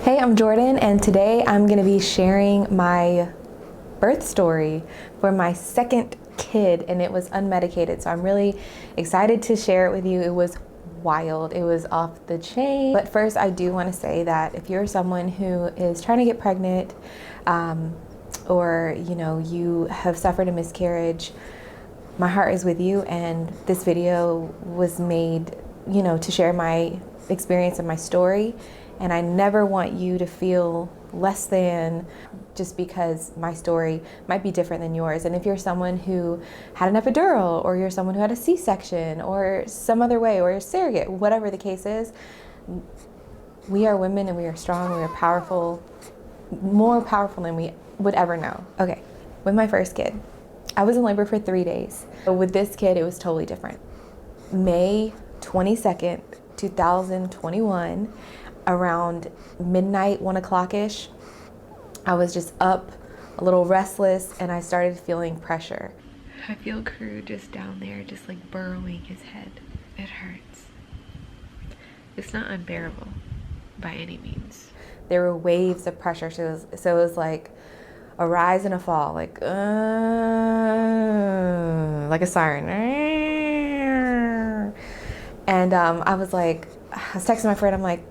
Hey, I'm Jordan, and today I'm going to be sharing my birth story for my second kid, and it was unmedicated. So I'm really excited to share it with you. It was wild. It was off the chain. But first, I do want to say that if you're someone who is trying to get pregnant, or you have suffered a miscarriage, my heart is with you, and this video was made, to share my experience and my story. And I never want you to feel less than just because my story might be different than yours. And if you're someone who had an epidural, or you're someone who had a C-section, or some other way, or a surrogate, whatever the case is, we are women and we are strong, we are powerful, more powerful than we would ever know. Okay, with my first kid, I was in labor for 3 days. But with this kid, it was totally different. May 22nd, 2021, around midnight, 1 o'clock-ish, I was just up, a little restless, and I started feeling pressure. I feel Crew just down there, just like burrowing his head. It hurts. It's not unbearable by any means. There were waves of pressure, so it was like a rise and a fall, like a siren. And I was texting my friend, I'm like,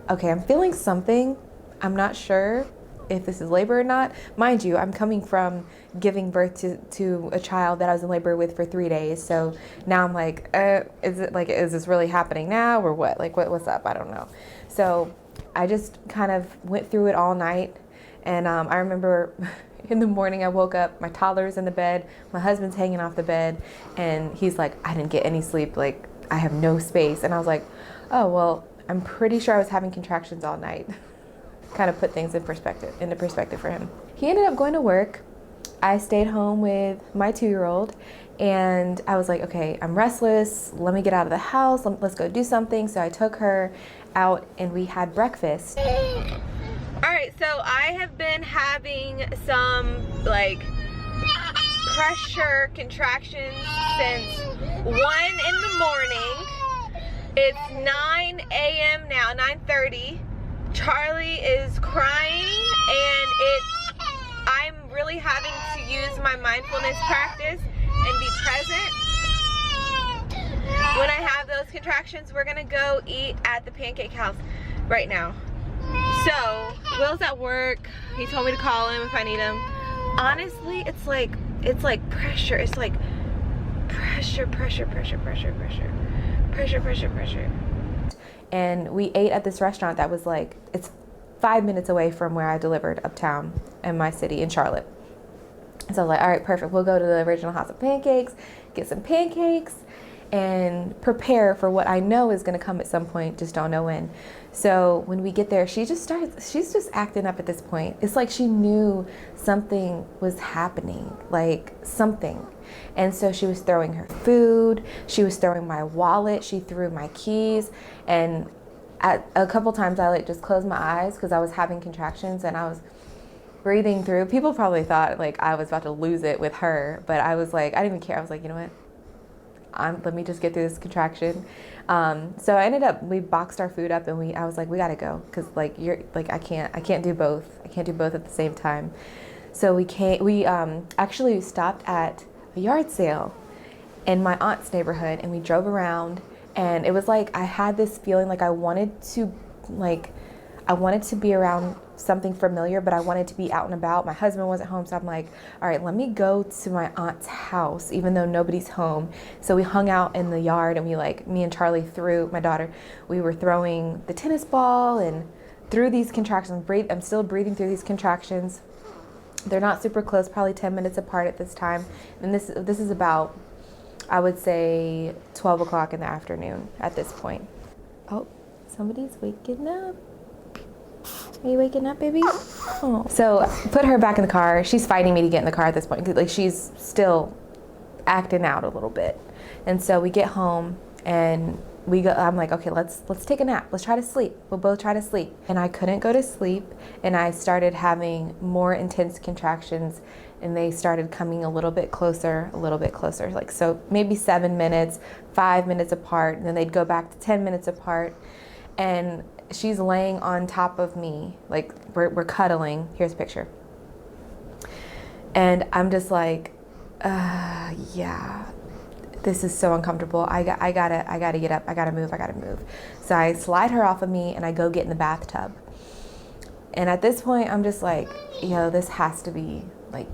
okay, I'm feeling something. I'm not sure if this is labor or not. Mind you, I'm coming from giving birth to a child that I was in labor with for 3 days. So now I'm like, is this really happening now or what? Like, what's up? I don't know. So I just kind of went through it all night. And I remember in the morning I woke up, my toddler's in the bed, my husband's hanging off the bed, and he's like, I didn't get any sleep. Like, I have no space. And I was like, oh, well, I'm pretty sure I was having contractions all night. Kind of put things into perspective for him. He ended up going to work. I stayed home with my 2-year-old, and I was like, okay, I'm restless. Let me get out of the house. Let's go do something. So I took her out and we had breakfast. All right, so I have been having some pressure contractions since 1 in the morning. It's 9 a.m. now, 9:30. Charlie is crying, and I'm really having to use my mindfulness practice and be present. When I have those contractions, we're gonna go eat at the Pancake House right now. So, Will's at work. He told me to call him if I need him. Honestly, it's like pressure. It's like pressure. And we ate at this restaurant that was it's 5 minutes away from where I delivered uptown in my city in Charlotte. So I was like, all right, perfect. We'll go to the original House of Pancakes, get some pancakes, and prepare for what I know is going to come at some point, just don't know when. So when we get there, she's just acting up at this point. It's like she knew something was happening, like something. And so she was throwing her food, she was throwing my wallet, she threw my keys, and at a couple times I just closed my eyes because I was having contractions and I was breathing through. People probably thought I was about to lose it with her, but I was like, I didn't even care. I was like, you know what? Let me just get through this contraction. So I ended up, we boxed our food up, and I was like, we gotta go, because I can't do both. I can't do both at the same time. So we actually stopped at a yard sale in my aunt's neighborhood, and we drove around, and it was like I had this feeling I wanted to be around something familiar, but I wanted to be out and about. My husband wasn't home, so I'm like, all right, let me go to my aunt's house, even though nobody's home. So we hung out in the yard, and me and Charlie my daughter, we were throwing the tennis ball and through these contractions. I'm still breathing through these contractions. They're not super close, probably 10 minutes apart at this time. And this is about, I would say, 12 o'clock in the afternoon at this point. Oh, somebody's waking up. Are you waking up, baby? Oh. So put her back in the car. She's fighting me to get in the car at this point. She's still acting out a little bit. And so we get home and we go. I'm like, okay, let's take a nap. Let's try to sleep. We'll both try to sleep. And I couldn't go to sleep, and I started having more intense contractions, and they started coming a little bit closer. So maybe 7 minutes, 5 minutes apart, and then they'd go back to 10 minutes apart. And she's laying on top of me, like we're cuddling. Here's a picture. And I'm just like, yeah, this is so uncomfortable. I gotta get up. I gotta move. So I slide her off of me and I go get in the bathtub. And at this point, I'm just like, this has to be like,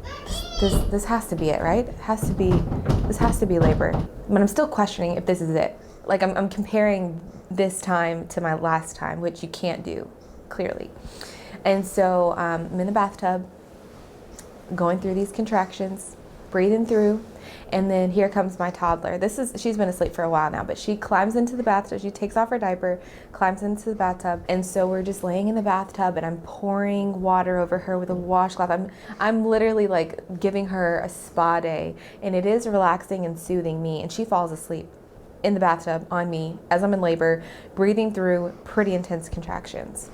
this has to be it, right? This has to be labor. But I'm still questioning if this is it. Like I'm comparing this time to my last time, which you can't do, clearly. And so I'm in the bathtub, going through these contractions, breathing through, and then here comes my toddler. She's been asleep for a while now, but she climbs into the bathtub. She takes off her diaper, climbs into the bathtub, and so we're just laying in the bathtub, and I'm pouring water over her with a washcloth. I'm literally like giving her a spa day, and it is relaxing and soothing me, and she falls asleep in the bathtub on me as I'm in labor, breathing through pretty intense contractions.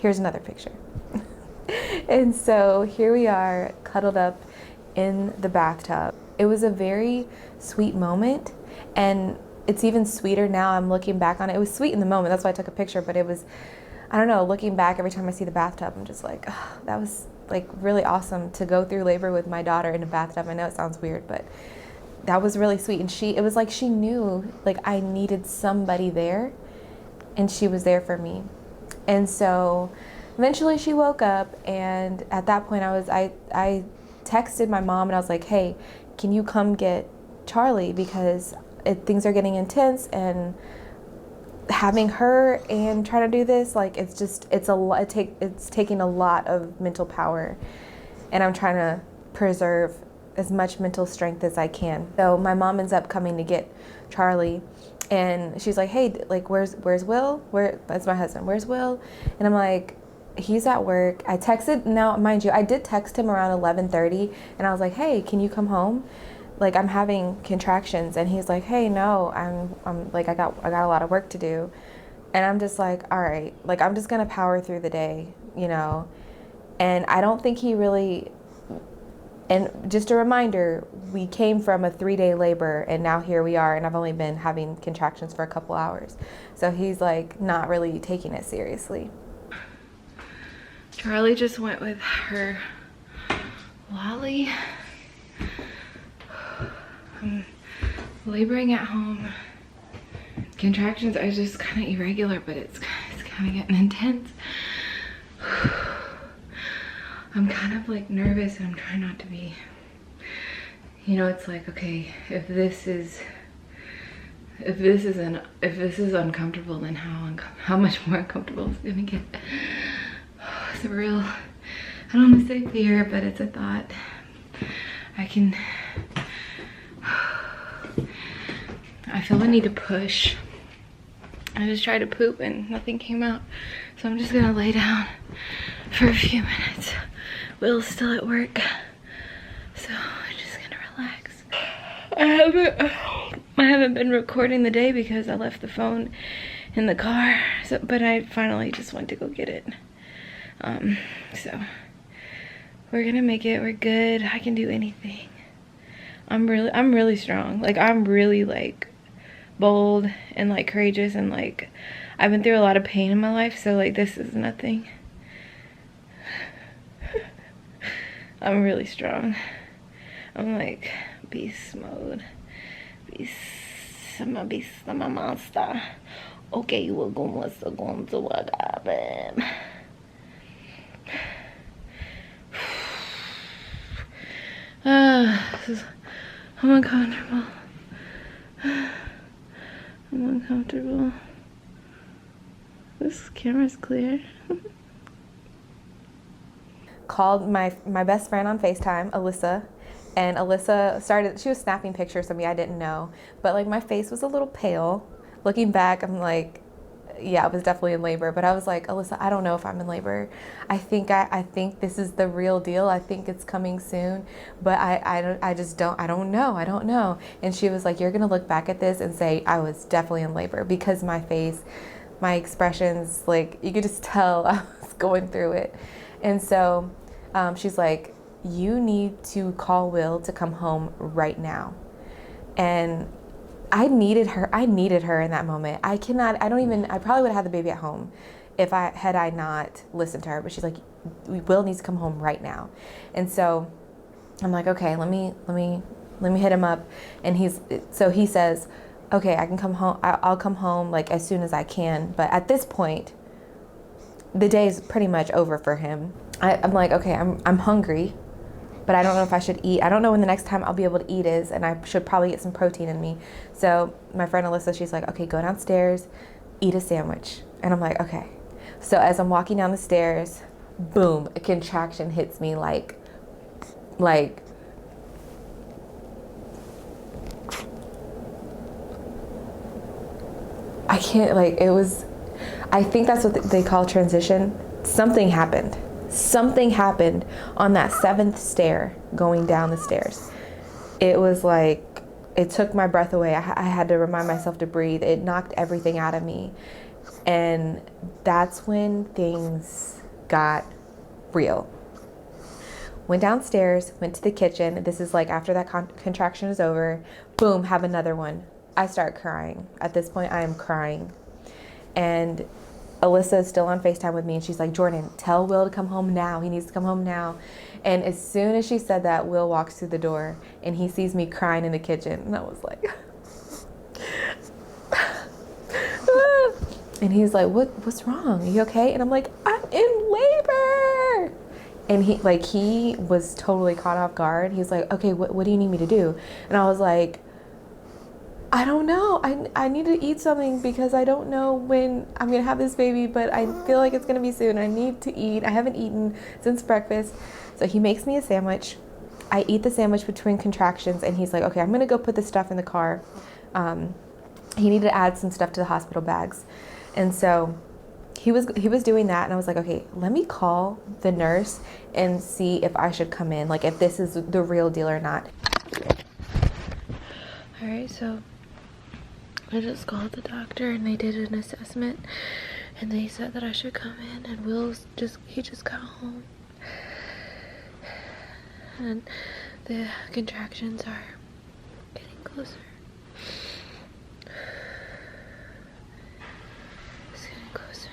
Here's another picture. And so here we are, cuddled up in the bathtub. It was a very sweet moment, and it's even sweeter now. I'm looking back on it. It was sweet in the moment, that's why I took a picture, but it was, I don't know, looking back every time I see the bathtub, I'm just like, oh, that was like really awesome to go through labor with my daughter in a bathtub. I know it sounds weird, but that was really sweet. And it was like she knew like I needed somebody there, and she was there for me. And so eventually she woke up, and at that point I texted my mom and I was like, hey, can you come get Charlie, because things are getting intense, and having her and trying to do this, like it's taking a lot of mental power, and I'm trying to preserve as much mental strength as I can. So my mom ends up coming to get Charlie, and she's like, hey, like where's Will? That's my husband. Where's Will? And I'm like, he's at work. I texted, now mind you, I did text him around 11:30, and I was like, hey, can you come home? Like I'm having contractions. And he's like, hey, no, I'm like, I got a lot of work to do. And I'm just like, all right, like I'm just gonna power through the day, and I don't think he really, and just a reminder, we came from a 3-day labor, and now here we are, and I've only been having contractions for a couple hours. So he's like not really taking it seriously. Charlie just went with her Lolly. I'm laboring at home. Contractions are just kind of irregular, but it's kind of getting intense. I'm kind of like nervous, and I'm trying not to be, it's like, okay, if this is uncomfortable, then how much more uncomfortable it's gonna get. It's a real, I don't want to say fear, but it's a thought. I feel the need to push. I just tried to poop and nothing came out. So I'm just gonna lay down for a few minutes. Will's still at work, so I'm just gonna relax. I haven't been recording the day because I left the phone in the car. But I finally just went to go get it. So we're gonna make it. We're good. I can do anything. I'm really strong. Like I'm really like bold and like courageous, and like I've been through a lot of pain in my life, so like this is nothing. I'm really strong. I'm like beast mode. I'm a monster. Okay, we're going to work out, babe. I'm uncomfortable. I'm uncomfortable. This camera's clear. Called my best friend on FaceTime, Alyssa, and Alyssa she was snapping pictures of me. I didn't know, but like my face was a little pale. Looking back, I'm like, yeah, I was definitely in labor, but I was like, Alyssa, I don't know if I'm in labor. I think this is the real deal. I think it's coming soon, but I don't know. And she was like, you're gonna look back at this and say I was definitely in labor, because my face, my expressions, like you could just tell I was going through it. And so she's like, you need to call Will to come home right now. And I needed her in that moment. I probably would have had the baby at home had I not listened to her. But she's like, Will needs to come home right now. And so I'm like, okay, let me hit him up. And he says, okay, I can come home. I'll come home like as soon as I can. But at this point, the day is pretty much over for him. I'm like, okay, I'm hungry, but I don't know if I should eat. I don't know when the next time I'll be able to eat is, and I should probably get some protein in me. So my friend Alyssa, she's like, okay, go downstairs, eat a sandwich. And I'm like, okay. So as I'm walking down the stairs, boom, a contraction hits me like I can't, like, it was, I think that's what they call transition. Something happened on that 7th stair going down the stairs. It was like, it took my breath away. I had to remind myself to breathe. It knocked everything out of me. And that's when things got real. Went downstairs, went to the kitchen. This is like after that contraction is over. Boom, have another one. I start crying. At this point, I am crying. And Alyssa is still on FaceTime with me, and she's like, Jordan, tell Will to come home now. He needs to come home now. And as soon as she said that, Will walks through the door, and he sees me crying in the kitchen. And I was like, and he's like, what's wrong? Are you okay? And I'm like, I'm in labor. And he was totally caught off guard. He's like, okay, what do you need me to do? And I was like, I don't know. I need to eat something because I don't know when I'm going to have this baby, but I feel like it's going to be soon. I need to eat. I haven't eaten since breakfast. So he makes me a sandwich. I eat the sandwich between contractions, and he's like, okay, I'm going to go put the stuff in the car. He needed to add some stuff to the hospital bags. And so he was doing that, and I was like, okay, let me call the nurse and see if I should come in, like if this is the real deal or not. All right, so I just called the doctor, and they did an assessment, and they said that I should come in, and he just got home, and the contractions are getting closer. It's getting closer.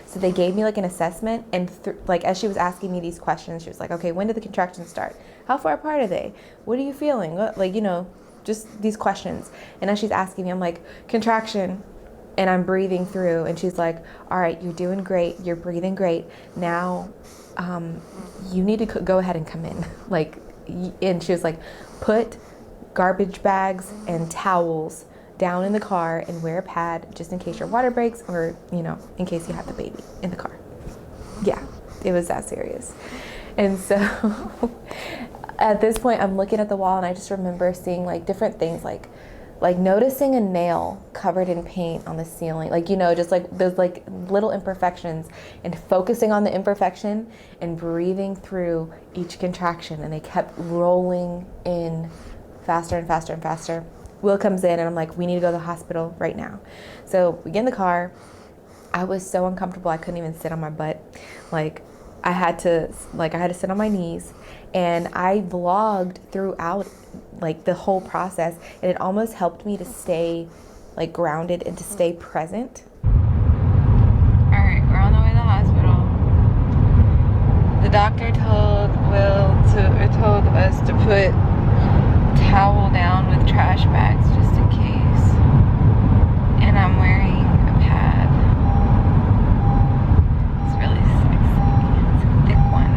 So they gave me like an assessment, and like as she was asking me these questions, she was like, okay, when did the contractions start? How far apart are they? What are you feeling? What, like, just these questions. And as she's asking me, I'm like, contraction, and I'm breathing through, and she's like, all right, you're doing great. You're breathing great. Now, you need to go ahead and come in. And she was like, put garbage bags and towels down in the car and wear a pad just in case your water breaks, or in case you have the baby in the car. Yeah, it was that serious. And so at this point, I'm looking at the wall, and I just remember seeing like different things, like noticing a nail covered in paint on the ceiling, just like those like little imperfections, and focusing on the imperfection and breathing through each contraction. And they kept rolling in faster and faster and faster. Will comes in, and I'm like, we need to go to the hospital right now. So we get in the car. I was so uncomfortable, I couldn't even sit on my butt. I had to sit on my knees, and I vlogged throughout like the whole process, and it almost helped me to stay like grounded and to stay present. All right, we're on the way to the hospital. The doctor told us to put towel down with trash bags just in case, and I'm wearing a pad. It's really sexy. It's a thick one.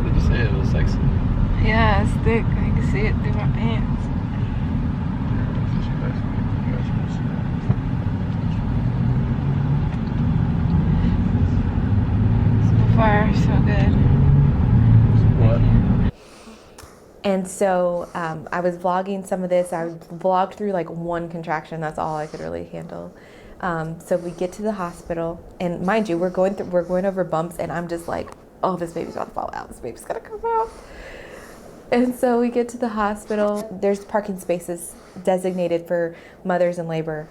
Did you say it was sexy? Yeah, it's thick. I can see it through my pants. So far, so good. And so I was vlogging some of this. I vlogged through like one contraction. That's all I could really handle. So we get to the hospital, and mind you, we're going over bumps, and I'm just like, oh, this baby's about to fall out. This baby's gonna come out. And so we get to the hospital. There's parking spaces designated for mothers in labor.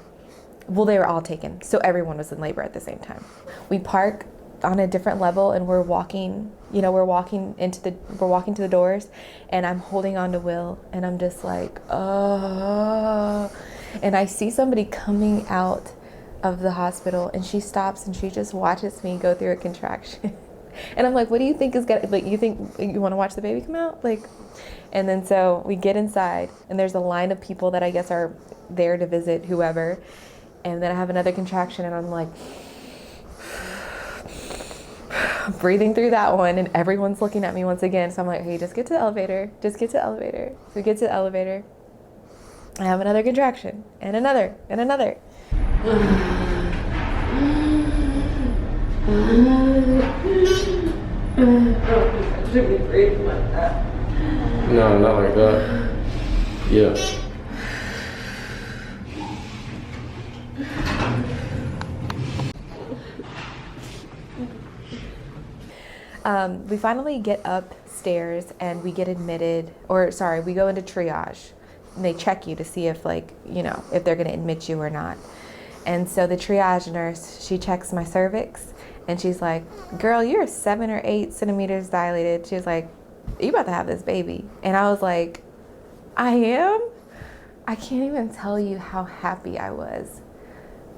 Well, they were all taken, so everyone was in labor at the same time. We park on a different level, and we're walking to the doors, and I'm holding on to Will, and I'm just like, oh, and I see somebody coming out of the hospital, and she stops and she just watches me go through a contraction. And I'm like, what do you think is gonna, like, you think you want to watch the baby come out? Like, and then so we get inside, and there's a line of people that I guess are there to visit whoever, and then I have another contraction, and I'm like breathing through that one, and everyone's looking at me once again. So I'm like, hey, just get to the elevator. Just get to the elevator. So we get to the elevator. I have another contraction, and another, and another. No, not like that. Yeah. We finally get upstairs and we get admitted, or sorry, we go into triage. And they check you to see if, like, you know, if they're going to admit you or not. And so the triage nurse, she checks my cervix, and she's like, girl, you're 7 or 8 centimeters dilated. She's like, you about to have this baby. And I was like, I am? I can't even tell you how happy I was,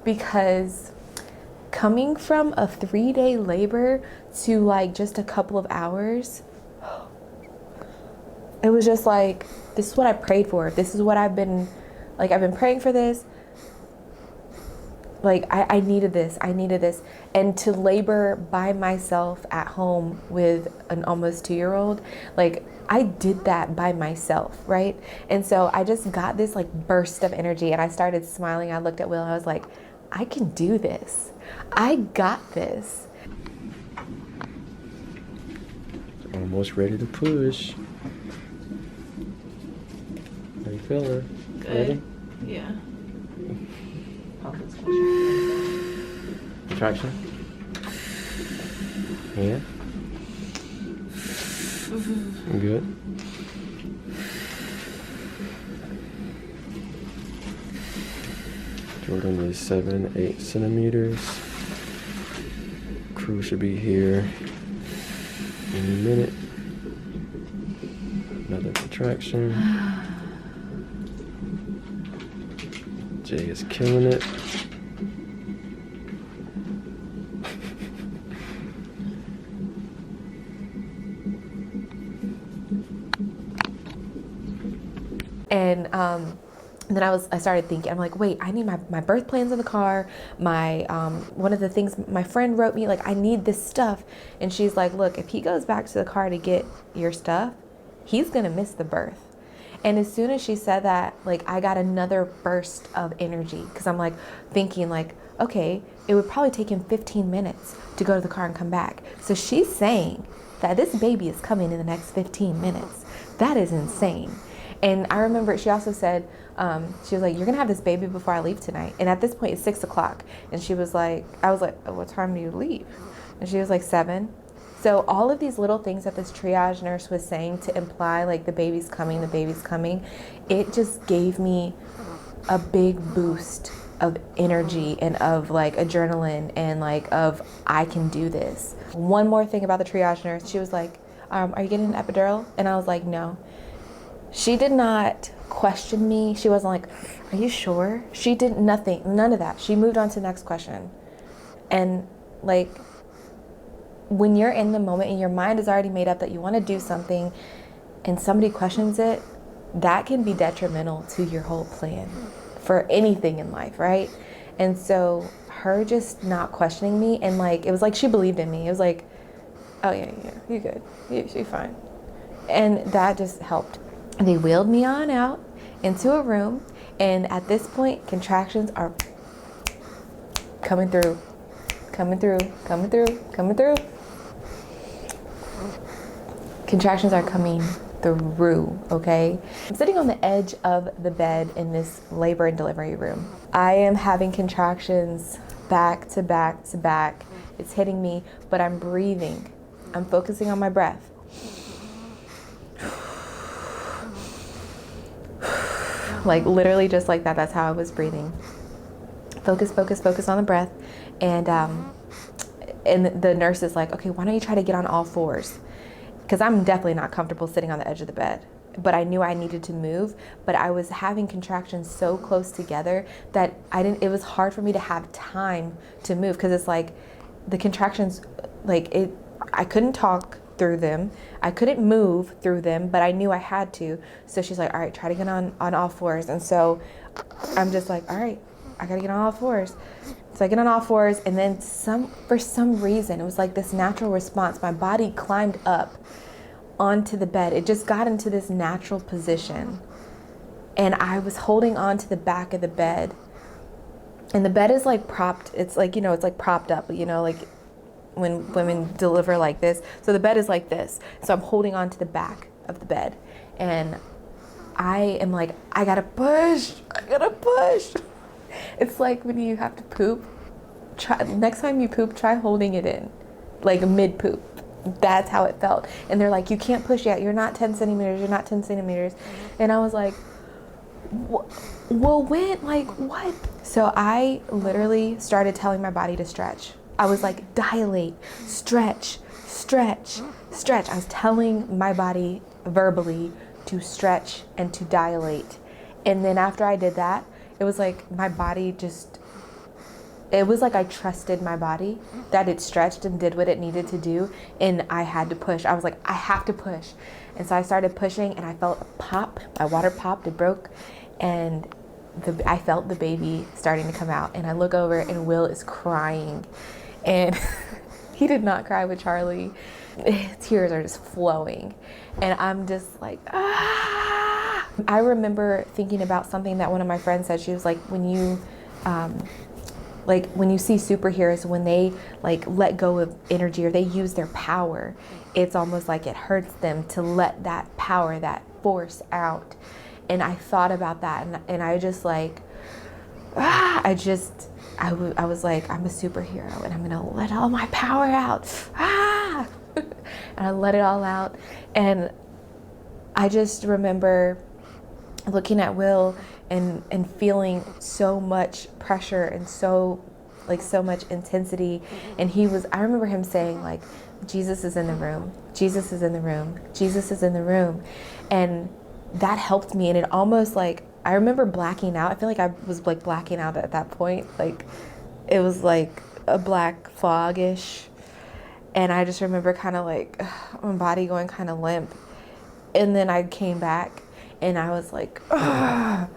because coming from a 3-day labor to like just a couple of hours, it was just like, this is what I prayed for. This is what I've been praying for this. Like, I needed this. I needed this. And to labor by myself at home with an almost 2-year-old, like, I did that by myself, right? And so I just got this like burst of energy, and I started smiling. I looked at Will, and I was like, I can do this. I got this. Almost ready to push. How you feeling? Good. Ready? Yeah. Contraction. Yeah. Good. Jordan is 7, 8 centimeters. Crew should be here in a minute. Another contraction. Jay is killing it. And then I started thinking, I'm like, wait, I need my birth plans in the car. My one of the things my friend wrote me, like, I need this stuff. And she's like, look, if he goes back to the car to get your stuff, he's gonna miss the birth. And as soon as she said that, like, I got another burst of energy, because I'm like thinking like, okay, it would probably take him 15 minutes to go to the car and come back. So she's saying that this baby is coming in the next 15 minutes. That is insane. And I remember she also said, she was like, you're gonna have this baby before I leave tonight. And at this point it's 6 o'clock. And she was like, I was like, oh, what time do you leave? And she was like, 7. So all of these little things that this triage nurse was saying to imply like the baby's coming, it just gave me a big boost of energy and of like adrenaline and like of, I can do this. One more thing about the triage nurse, she was like, are you getting an epidural? And I was like, no. She did not question me. She wasn't like, are you sure? She did nothing, none of that. She moved on to the next question. And like, when you're in the moment and your mind is already made up that you want to do something and somebody questions it, that can be detrimental to your whole plan for anything in life, right? And so her just not questioning me, and like, it was like she believed in me. It was like, oh yeah, you're good. You're fine. And that just helped. They wheeled me on out into a room, and at this point, contractions are coming through. Contractions are coming through, okay? I'm sitting on the edge of the bed in this labor and delivery room. I am having contractions back to back to back. It's hitting me, but I'm breathing. I'm focusing on my breath. Like literally just like that. That's how I was breathing. Focus on the breath. And And the nurse is like, okay, why don't you try to get on all fours? Because I'm definitely not comfortable sitting on the edge of the bed. But I knew I needed to move, but I was having contractions so close together that it was hard for me to have time to move, because it's like the contractions, I couldn't talk through them. I couldn't move through them, but I knew I had to. So she's like, all right, try to get on all fours. And so I'm just like, all right, I gotta get on all fours. So I get on all fours, and then for some reason, it was like this natural response. My body climbed up onto the bed. It just got into this natural position. And I was holding on to the back of the bed. And the bed is like propped. It's like, it's like propped up, like when women deliver like this. So the bed is like this. So I'm holding on to the back of the bed. And I am like, I gotta push. It's like when you have to poop. Next time you poop, try holding it in, like mid poop. That's how it felt. And they're like, you can't push yet. You're not 10 centimeters. You're not 10 centimeters. And I was like, well, when? Like, what? So I literally started telling my body to stretch. I was like, dilate, stretch, stretch, stretch. I was telling my body verbally to stretch and to dilate. And then after I did that, it was like my body it was like I trusted my body that it stretched and did what it needed to do, and I had to push. I was like, I have to push. And so I started pushing, and I felt a pop. My water popped, it broke, and I felt the baby starting to come out. And I look over, and Will is crying. And he did not cry with Charlie. Tears are just flowing. And I'm just like, ah! I remember thinking about something that one of my friends said. She was like, when you see superheroes, when they let go of energy or they use their power, it's almost like it hurts them to let that power, that force out. And I thought about that, and I just I was like, I'm a superhero, and I'm gonna let all my power out. And I let it all out. And I just remember looking at Will and feeling so much pressure and so much intensity. And I remember him saying, like, Jesus is in the room, Jesus is in the room, Jesus is in the room. And that helped me. And it almost I remember blacking out. I feel like I was blacking out at that point. It was like a black fog-ish. And I just remember kind of my body going kind of limp. And then I came back, and I was like, ugh.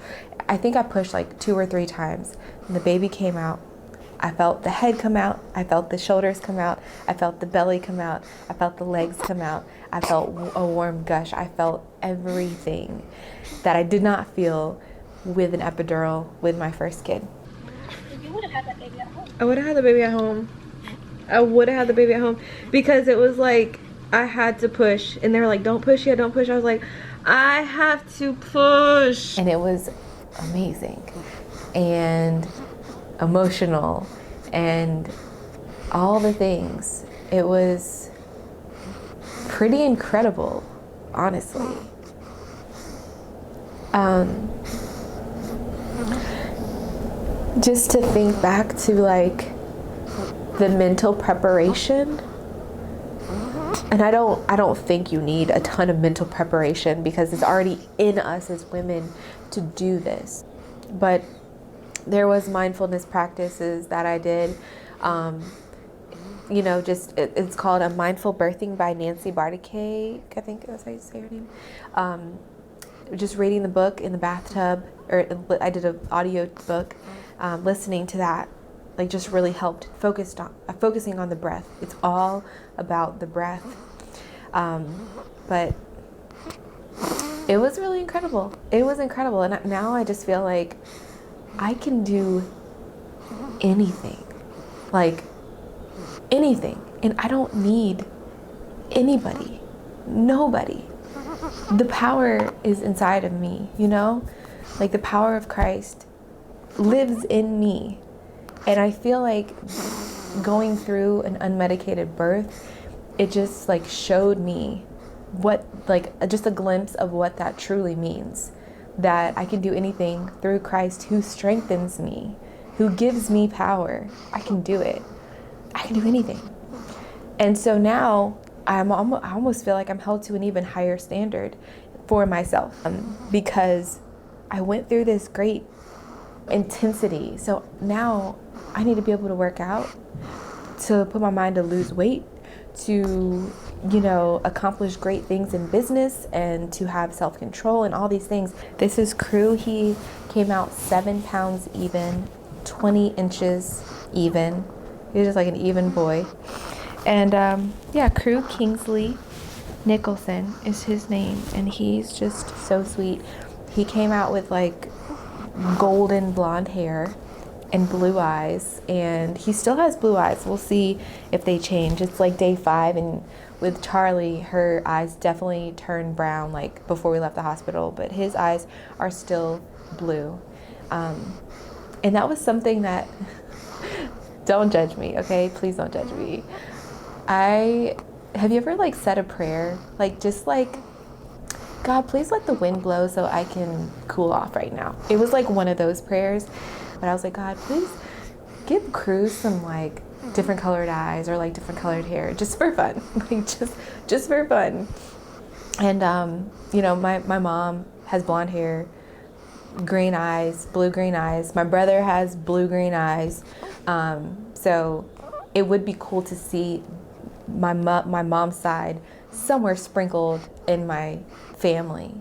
I think I pushed 2 or 3 times, and the baby came out. I felt the head come out. I felt the shoulders come out. I felt the belly come out. I felt the legs come out. I felt a warm gush. I felt everything that I did not feel with an epidural with my first kid. You would have had that baby at home. I would have had the baby at home. I would have had the baby at home, because it was like I had to push, and they were like, don't push yet, don't push. I was like, I have to push. And it was amazing and emotional and all the things. It was pretty incredible, honestly. Just to think back to the mental preparation. And I don't think you need a ton of mental preparation, because it's already in us as women to do this. But there was mindfulness practices that I did. It's called A Mindful Birthing by Nancy Bartikay. I think that's how you say her name. Just reading the book in the bathtub, or I did an audio book, listening to that. Just really helped focusing on the breath. It's all about the breath. But it was really incredible. It was incredible. And now I just feel like I can do anything. Anything. And I don't need anybody. Nobody. The power is inside of me, the power of Christ lives in me. And I feel like going through an unmedicated birth, it just showed me what, just a glimpse of what that truly means. That I can do anything through Christ who strengthens me, who gives me power. I can do it. I can do anything. And so now I almost feel like I'm held to an even higher standard for myself, because I went through this great intensity. So now I need to be able to work out, to put my mind to lose weight, to, accomplish great things in business, and to have self-control and all these things. This is Crew. He came out 7 pounds even, 20 inches even. He's just like an even boy. And Crew Kingsley Nicholson is his name, and he's just so sweet. He came out with like golden blonde hair and blue eyes, and he still has blue eyes. We'll see if they change. It's like day 5, and with Charlie, her eyes definitely turned brown like before we left the hospital, but his eyes are still blue. And that was something that, don't judge me, okay? Please don't judge me. Have you ever like said a prayer? Like just like, God, please let the wind blow so I can cool off right now. It was like one of those prayers, but I was like, God, please give Crew some like different colored eyes or like different colored hair, just for fun, like just for fun. And my mom has blonde hair, green eyes, blue-green eyes. My brother has blue-green eyes. So it would be cool to see my mom's side somewhere sprinkled in my family,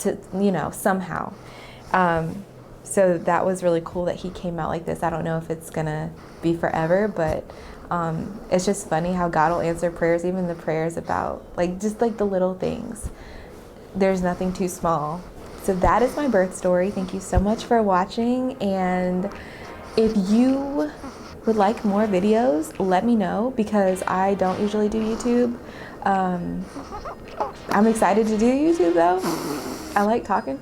to somehow. So that was really cool that he came out like this. I don't know if it's gonna be forever, but it's just funny how God will answer prayers, even the prayers about like just like the little things. There's nothing too small. So that is my birth story. Thank you so much for watching, and if you would like more videos, let me know, because I don't usually do YouTube. I'm excited to do YouTube though. I like talking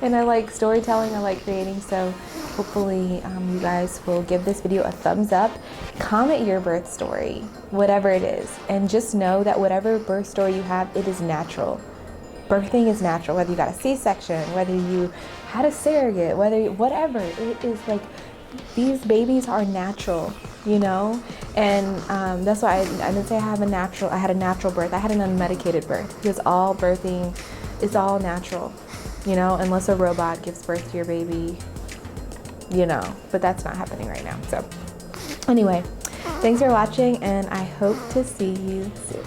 and I like storytelling, I like creating, so hopefully you guys will give this video a thumbs up, comment your birth story, whatever it is, and just know that whatever birth story you have, it is natural. Birthing is natural, whether you got a C-section, whether you had a surrogate, whatever, it is like, these babies are natural, and that's why I didn't say I had a natural birth. I had an unmedicated birth, because all birthing is all natural, unless a robot gives birth to your baby, but that's not happening right now. So anyway, thanks for watching, and I hope to see you soon.